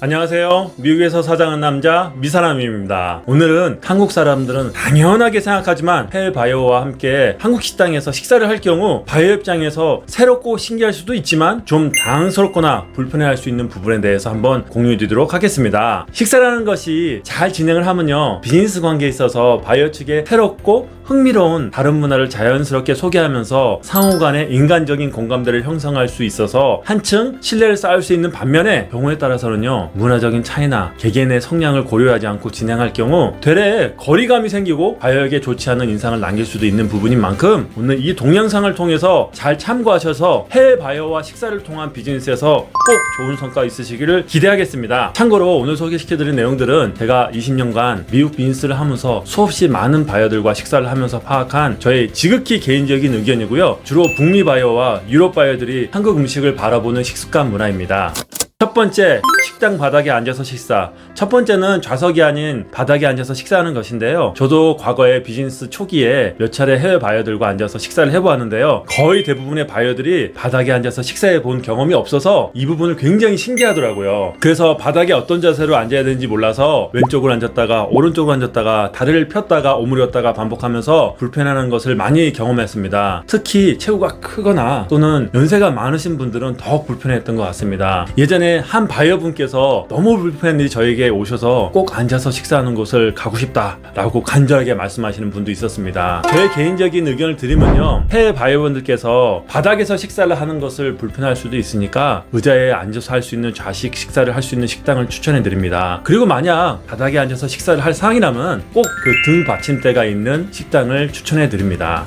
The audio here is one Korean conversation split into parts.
안녕하세요. 미국에서 사장한 남자 미사람입니다. 오늘은 한국 사람들은 당연하게 생각하지만 해외 바이어와 함께 한국 식당에서 식사를 할 경우 바이어 입장에서 새롭고 신기할 수도 있지만 좀 당황스럽거나 불편해할 수 있는 부분에 대해서 한번 공유해 드리도록 하겠습니다. 식사라는 것이 잘 진행을 하면요, 비즈니스 관계에 있어서 바이어 측에 새롭고 흥미로운 다른 문화를 자연스럽게 소개하면서 상호 간의 인간적인 공감대를 형성할 수 있어서 한층 신뢰를 쌓을 수 있는 반면에, 경우에 따라서는요, 문화적인 차이나 개개인의 성향을 고려하지 않고 진행할 경우 되레 거리감이 생기고 바이어에게 좋지 않은 인상을 남길 수도 있는 부분인 만큼, 오늘 이 동영상을 통해서 잘 참고하셔서 해외 바이어와 식사를 통한 비즈니스에서 꼭 좋은 성과 있으시기를 기대하겠습니다. 참고로 오늘 소개시켜드린 내용들은 제가 20년간 미국 비즈니스를 하면서 수없이 많은 바이어들과 식사를 하면서 파악한 저의 지극히 개인적인 의견이고요. 주로 북미 바이어와 유럽 바이어들이 한국 음식을 바라보는 식습관 문화입니다. 첫 번째, 식당 바닥에 앉아서 식사. 첫 번째는 좌석이 아닌 바닥에 앉아서 식사하는 것인데요. 저도 과거에 비즈니스 초기에 몇 차례 해외 바이어들과 앉아서 식사를 해보았는데요, 거의 대부분의 바이어들이 바닥에 앉아서 식사해 본 경험이 없어서 이 부분을 굉장히 신기하더라고요. 그래서 바닥에 어떤 자세로 앉아야 되는지 몰라서 왼쪽으로 앉았다가 오른쪽으로 앉았다가 다리를 폈다가 오므렸다가 반복하면서 불편해하는 것을 많이 경험했습니다. 특히 체구가 크거나 또는 연세가 많으신 분들은 더욱 불편했던 것 같습니다. 예전에 한 바이어분께서 너무 불편한 일이 저에게 오셔서 꼭 앉아서 식사하는 곳을 가고 싶다 라고 간절하게 말씀하시는 분도 있었습니다. 저의 개인적인 의견을 드리면요, 해외 바이어분들께서 바닥에서 식사를 하는 것을 불편할 수도 있으니까 의자에 앉아서 할 수 있는 좌식 식사를 할 수 있는 식당을 추천해 드립니다. 그리고 만약 바닥에 앉아서 식사를 할 상황이라면 꼭 그 등 받침대가 있는 식당을 추천해 드립니다.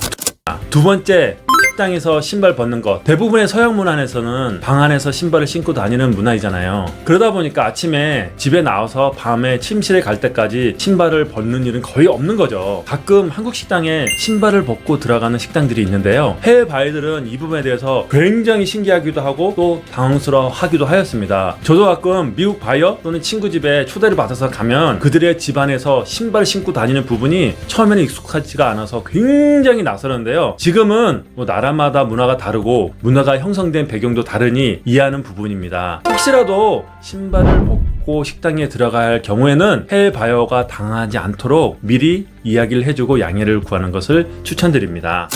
두 번째, 식당에서 신발 벗는 것. 대부분의 서양 문화에서는 방 안에서 신발을 신고 다니는 문화이잖아요. 그러다 보니까 아침에 집에 나와서 밤에 침실에 갈 때까지 신발을 벗는 일은 거의 없는 거죠. 가끔 한국 식당에 신발을 벗고 들어가는 식당들이 있는데요, 해외 바이어들은 이 부분에 대해서 굉장히 신기하기도 하고 또 당황스러워 하기도 하였습니다. 저도 가끔 미국 바이어 또는 친구 집에 초대를 받아서 가면 그들의 집안에서 신발을 신고 다니는 부분이 처음에는 익숙하지가 않아서 굉장히 낯설었는데요, 지금은 나라마다 문화가 다르고 문화가 형성된 배경도 다르니 이해하는 부분입니다. 혹시라도 신발을 벗고 식당에 들어갈 경우에는 해외 바이어가 당하지 않도록 미리 이야기를 해주고 양해를 구하는 것을 추천드립니다.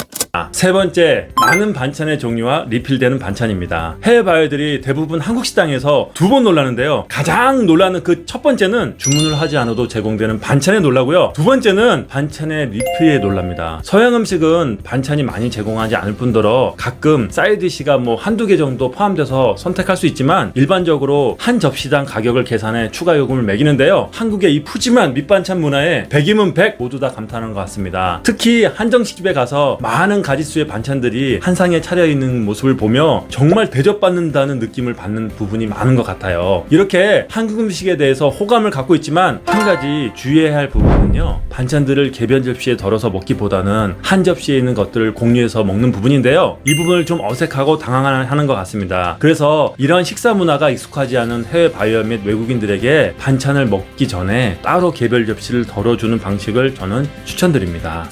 세 번째, 많은 반찬의 종류와 리필되는 반찬입니다. 해외 바이어들이 대부분 한국 식당에서 두 번 놀라는데요, 가장 놀라는 그 첫 번째는 주문을 하지 않아도 제공되는 반찬에 놀라고요, 두 번째는 반찬의 리필에 놀랍니다. 서양 음식은 반찬이 많이 제공하지 않을 뿐더러 가끔 사이드디시가 한두 개 정도 포함돼서 선택할 수 있지만 일반적으로 한 접시당 가격을 계산해 추가 요금을 매기는데요, 한국의 이 푸짐한 밑반찬 문화에 100이면 100 모두 다 감탄하는 것 같습니다. 특히 한정식집에 가서 많은 가짓수의 반찬들이 한 상에 차려있는 모습을 보며 정말 대접받는다는 느낌을 받는 부분이 많은 것 같아요. 이렇게 한국 음식에 대해서 호감을 갖고 있지만 한 가지 주의해야 할 부분은요, 반찬들을 개변 접시에 덜어서 먹기보다는 한 접시에 있는 것들을 공유해서 먹는 부분인데요, 이 부분을 좀 어색하고 당황하는 것 같습니다. 그래서 이런 식사 문화가 익숙하지 않은 해외 바이어 및 외국인들에게 반찬을 먹기 전에 따로 개별 접시를 덜어주는 방식을 저는 추천드립니다.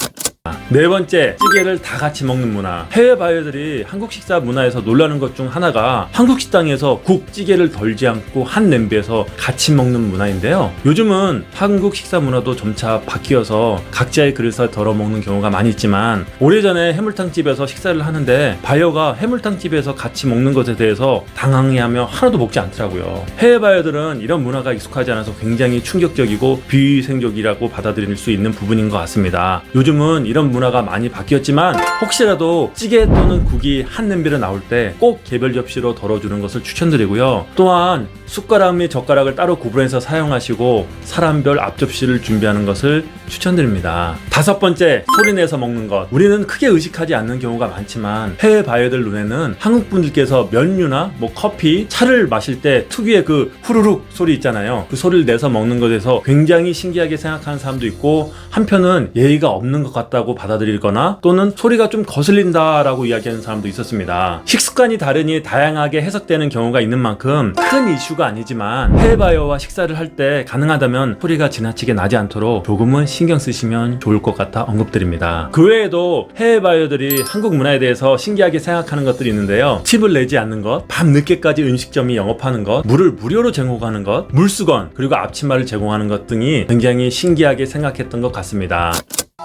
네 번째, 찌개를 다 같이 먹는 문화. 해외 바이어들이 한국 식사 문화에서 놀라는 것 중 하나가 한국 식당에서 국, 찌개를 덜지 않고 한 냄비에서 같이 먹는 문화인데요, 요즘은 한국 식사 문화도 점차 바뀌어서 각자의 그릇에 덜어 먹는 경우가 많이 있지만 오래전에 해물탕집에서 식사를 하는데 바이어가 해물탕집에서 같이 먹는 것에 대해서 당황해하며 하나도 먹지 않더라고요. 해외 바이어들은 이런 문화가 익숙하지 않아서 굉장히 충격적이고 비위생적이라고 받아들일 수 있는 부분인 것 같습니다. 요즘은 이런 문화가 많이 바뀌었지만 혹시라도 찌개 또는 국이 한 냄비로 나올 때 꼭 개별 접시로 덜어주는 것을 추천드리고요, 또한 숟가락 및 젓가락을 따로 구분해서 사용하시고 사람별 앞접시를 준비하는 것을 추천드립니다. 다섯 번째, 소리내서 먹는 것. 우리는 크게 의식하지 않는 경우가 많지만 해외 바이어들 눈에는 한국 분들께서 면류나 커피, 차를 마실 때 특유의 그 후루룩 소리 있잖아요, 그 소리를 내서 먹는 것에서 굉장히 신기하게 생각하는 사람도 있고 한편은 예의가 없는 것 같다 이상하다고 받아들이거나 또는 소리가 좀 거슬린다라고 이야기하는 사람도 있었습니다. 식습관이 다르니 다양하게 해석되는 경우가 있는 만큼 큰 이슈가 아니지만 해외바이어와 식사를 할 때 가능하다면 소리가 지나치게 나지 않도록 조금은 신경 쓰시면 좋을 것 같아 언급드립니다. 그 외에도 해외바이어들이 한국 문화에 대해서 신기하게 생각하는 것들이 있는데요. 팁을 내지 않는 것, 밤 늦게까지 음식점이 영업하는 것, 물을 무료로 제공하는 것, 물수건, 그리고 앞치마를 제공하는 것 등이 굉장히 신기하게 생각했던 것 같습니다.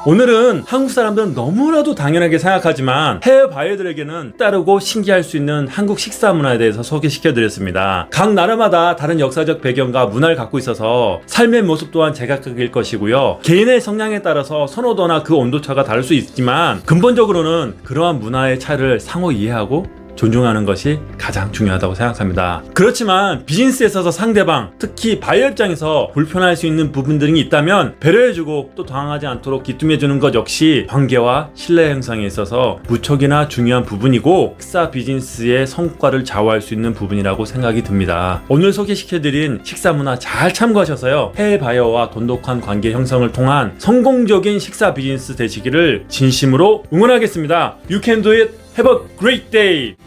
오늘은 한국 사람들은 너무나도 당연하게 생각하지만 해외 바이어들에게는 따르고 신기할 수 있는 한국 식사 문화에 대해서 소개시켜드렸습니다. 각 나라마다 다른 역사적 배경과 문화를 갖고 있어서 삶의 모습 또한 제각각일 것이고요. 개인의 성향에 따라서 선호도나 그 온도차가 다를 수 있지만 근본적으로는 그러한 문화의 차이를 상호 이해하고 존중하는 것이 가장 중요하다고 생각합니다. 그렇지만 비즈니스에 있어서 상대방, 특히 바이어 입장에서 불편할 수 있는 부분들이 있다면 배려해주고 또 당황하지 않도록 기뜸해주는 것 역시 관계와 신뢰 형성에 있어서 무척이나 중요한 부분이고 식사 비즈니스의 성과를 좌우할 수 있는 부분이라고 생각이 듭니다. 오늘 소개시켜드린 식사 문화 잘 참고하셔서요. 해외 바이어와 돈독한 관계 형성을 통한 성공적인 식사 비즈니스 되시기를 진심으로 응원하겠습니다. You can do it. Have a great day!